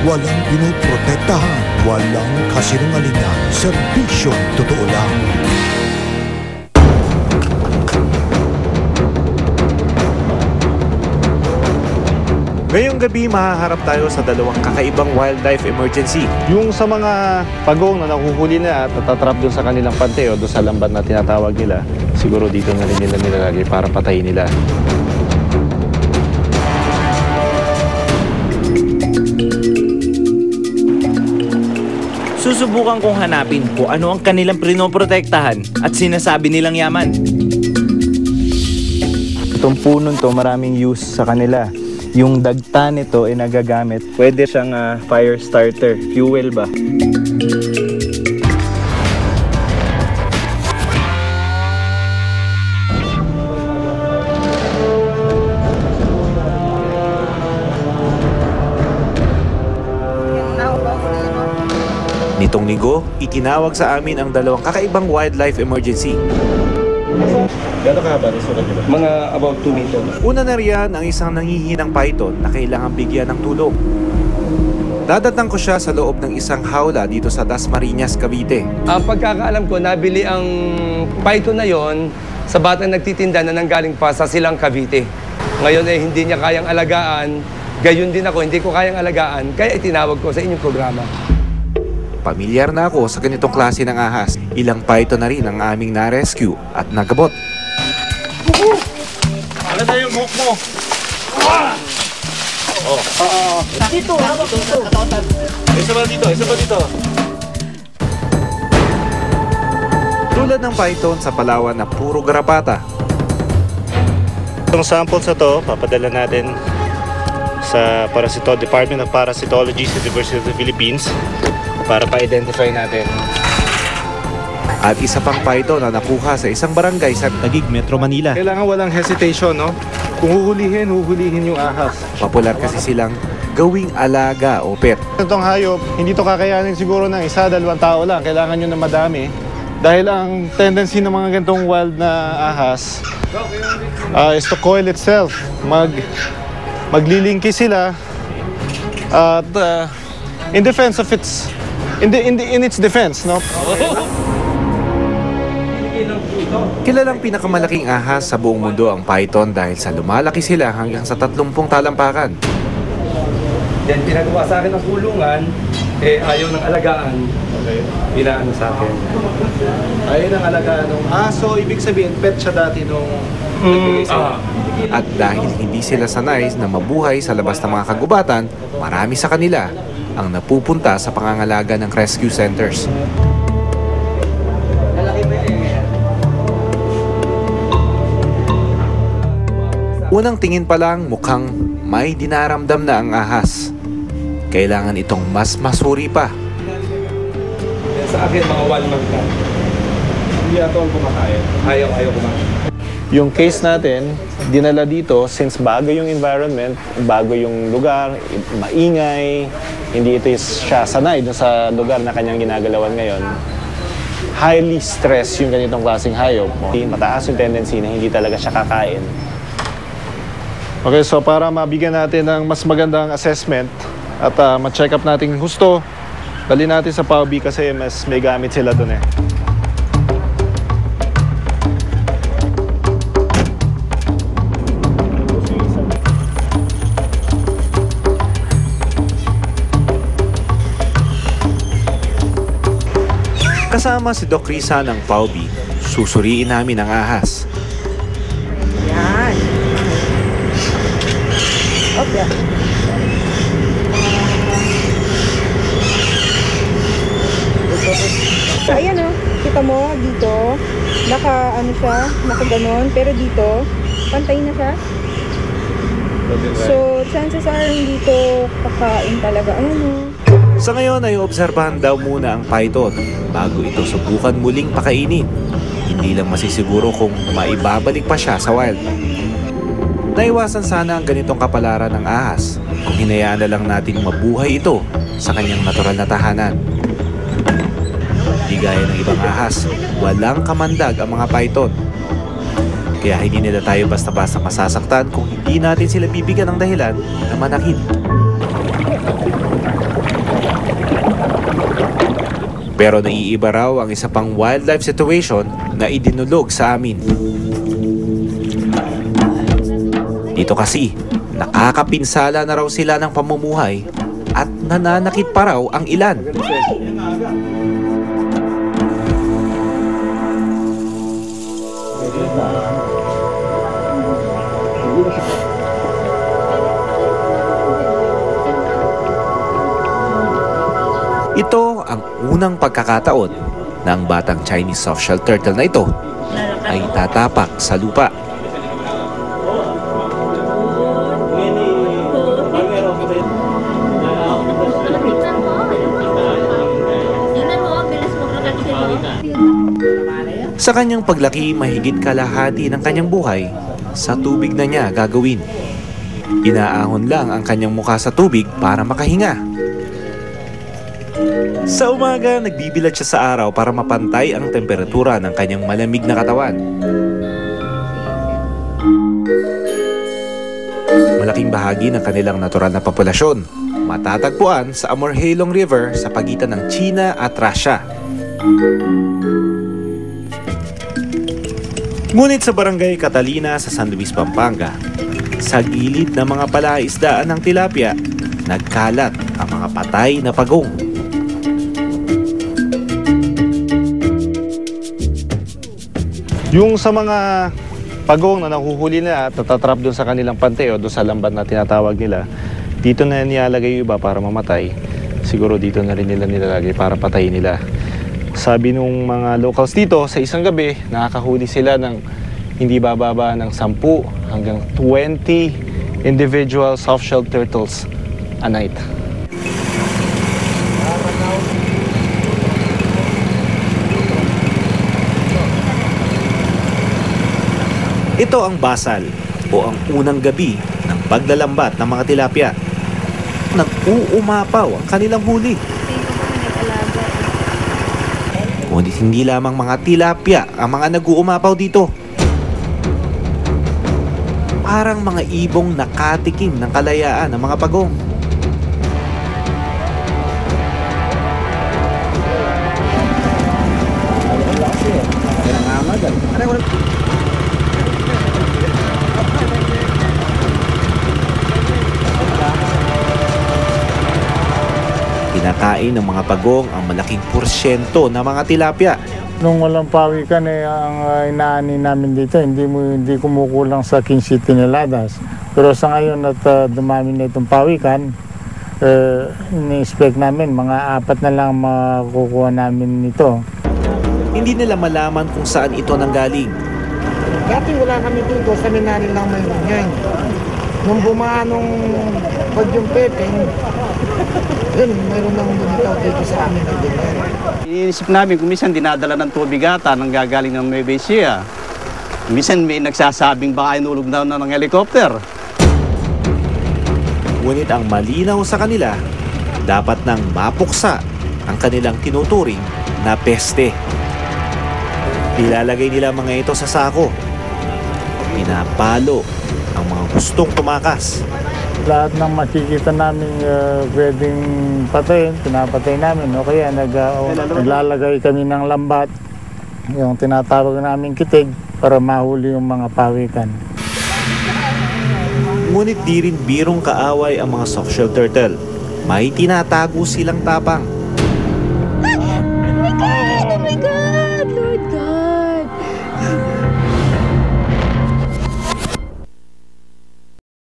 Walang pinoprotektahan, walang kasinungalingan, serbisyong totoo lang. Ngayong gabi, mahaharap tayo sa dalawang kakaibang wildlife emergency. Yung sa mga pagong na nakuhuli na at natatrap doon sa kanilang pante o doon sa lambat na tinatawag nila, siguro dito na rin nila nilalagay para patayin nila. Susubukan kong hanapin kung ano ang kanilang prinoprotektahan at sinasabi nilang yaman. Itong punong to maraming use sa kanila. Yung dagta nito ay nagagamit. Pwede siyang fire starter, fuel ba? Nitong linggo, itinawag sa amin ang dalawang kakaibang wildlife emergency. Gano'n kahaba rin sulat nila? Mga about 2 meters. Una na riyan ang isang nangihinang python na kailangang bigyan ng tulong. Dadatang ko siya sa loob ng isang hawla dito sa Dasmariñas, Cavite. Ang pagkakaalam ko, nabili ang python na yon sa batang nagtitinda na nanggaling pa sa Silang Cavite. Ngayon eh hindi niya kayang alagaan, gayon din ako, hindi ko kayang alagaan, kaya itinawag ko sa inyong programa. Pamilyar na ako sa ganitong klase ng ahas. Ilang python na rin ang aming na-rescue at nagabot. Ano na yung hook mo? Dito. Isa ba dito? Tulad ng python sa Palawan na puro garapata. Itong samples na to, papadala natin sa Department of Parasitology sa University of the Philippines para pa-identify natin. At isa pang python na nakuha sa isang barangay sa Taguig, Metro Manila. Kailangan walang hesitation, no? Kung huhulihin yung ahas. Popular kasi silang gawing alaga o pet. Itong hayop, hindi to kakayanin siguro ng isa, 2 tao lang. Kailangan nyo na madami. Dahil ang tendency ng mga ganitong wild na ahas is to coil itself. Maglilingki sila at in defense of its in its defense, no? Kilalang pinakamalaking ahas sa buong mundo ang python dahil sa lumalaki sila hanggang sa 30 talampakan. Yan, pinagawa sa akin ng kulungan, eh ayaw ng alagaan. Okay. Pinaano sa akin. Ayaw ng alagaan ng aso, ibig sabihin pet siya dati nung At dahil hindi sila sanay na mabuhay sa labas ng mga kagubatan, marami sa kanila ang napupunta sa pangangalaga ng rescue centers. Unang tingin pa lang mukhang may dinaramdam na ang ahas. Kailangan itong mas masuri pa. Sa akin, mga 1 month na. hindi ato ang kumakain. Ayaw kumakain. Yung case natin, dinala dito since bago yung environment, bago yung lugar, maingay, hindi ito siya sanay dun sa lugar na kanyang ginagalawan ngayon. Highly stressed yung ganitong klaseng hayop. Mataas yung tendency na hindi talaga siya kakain. Okay, so para mabigyan natin ng mas magandang assessment at ma-check up natin husto, dali natin sa PAUB kasi mas may gamit sila dun eh. Kasama si Doc Risa ng PAUB, susuriin namin ang ahas. Yan. Okay. So, ayan o. Kita mo, dito. Naka ganon. Pero dito, pantay na siya. So, chances are hindi to kakain talaga. Ayan o. Sa ngayon ay obserbahan daw muna ang python bago ito subukan muling pakainin. Hindi lang masisiguro kung maibabalik pa siya sa wild. Naiwasan sana ang ganitong kapalaran ng ahas kung hinayaan na lang nating mabuhay ito sa kanyang natural na tahanan. Di gaya ng ibang ahas, walang kamandag ang mga python. Kaya hindi nila tayo basta-basta masasaktan kung hindi natin sila bibigyan ng dahilan na manakit. Pero naiiba raw ang isa pang wildlife situation na idinulog sa amin. Dito kasi, nakakapinsala na raw sila ng pamumuhay at nananakit pa raw ang ilan. Ito ang unang pagkakataon ng batang Chinese softshell turtle na ito ay tatapak sa lupa. Sa kanyang paglaki, mahigit kalahati ng kanyang buhay sa tubig na niya gagawin. Inaahon lang ang kanyang mukha sa tubig para makahinga. Sa umaga, nagbibilad siya sa araw para mapantay ang temperatura ng kanyang malamig na katawan. Malaking bahagi ng kanilang natural na populasyon matatagpuan sa Amorhelong River sa pagitan ng China at Russia. Ngunit sa barangay Catalina sa San Luis, Pampanga, sa gilid ng mga palaisdaan ng tilapia, nagkalat ang mga patay na pagong. Yung sa mga pagong na nahuhuli na at natatrap doon sa kanilang pante o doon sa lambat na tinatawag nila, dito na nilalagay yung iba para mamatay. Siguro dito na rin nila nilalagay para patayin nila. Sabi nung mga locals dito, sa isang gabi, nakakahuli sila ng hindi bababa ng 10 hanggang 20 individual softshell turtles a night. Ito ang basal o ang unang gabi ng paglalambat ng mga tilapia. Nag-uumapaw ang kanilang huli. Ngunit hindi lamang mga tilapia ang mga nag-uumapaw dito. Parang mga ibong nakatikim ng kalayaan ng mga pagong. Kinakain ng mga pagong ang malaking porsyento ng mga tilapia. Nung walang pawikan ang inaani namin dito, hindi kumukulang sa 15 toneladas. Pero sa ngayon at dumami na itong pawikan, ini-expect namin mga 4 na lang makukuha namin nito. Hindi nila malaman kung saan ito nanggaling. Dati wala kami dito, sa Minani lang mayroon yan. Nung bumaan nung Bagyong Pepeng, yun, mayroon nang lumitaw dito sa amin na din. Iisip namin kung minsan dinadala ng tubig ata nang gagaling ng Nueva Ecija. Minsan may nagsasabing baka inulog daw na ng helicopter. Ngunit ang malinaw sa kanila, dapat nang mapuksa ang kanilang tinuturing na peste. Ilalagay nila mga ito sa sako. Pinapalo ang mga gustong tumakas. Lahat ng makikita namin pwedeng patayin, pinapatay namin. O kaya naglalagay kami ng lambat, yung tinatawag namin kitig, para mahuli yung mga pawikan. Ngunit di rin birong kaaway ang mga softshell turtle. May tinatago silang tapang. Oh my God!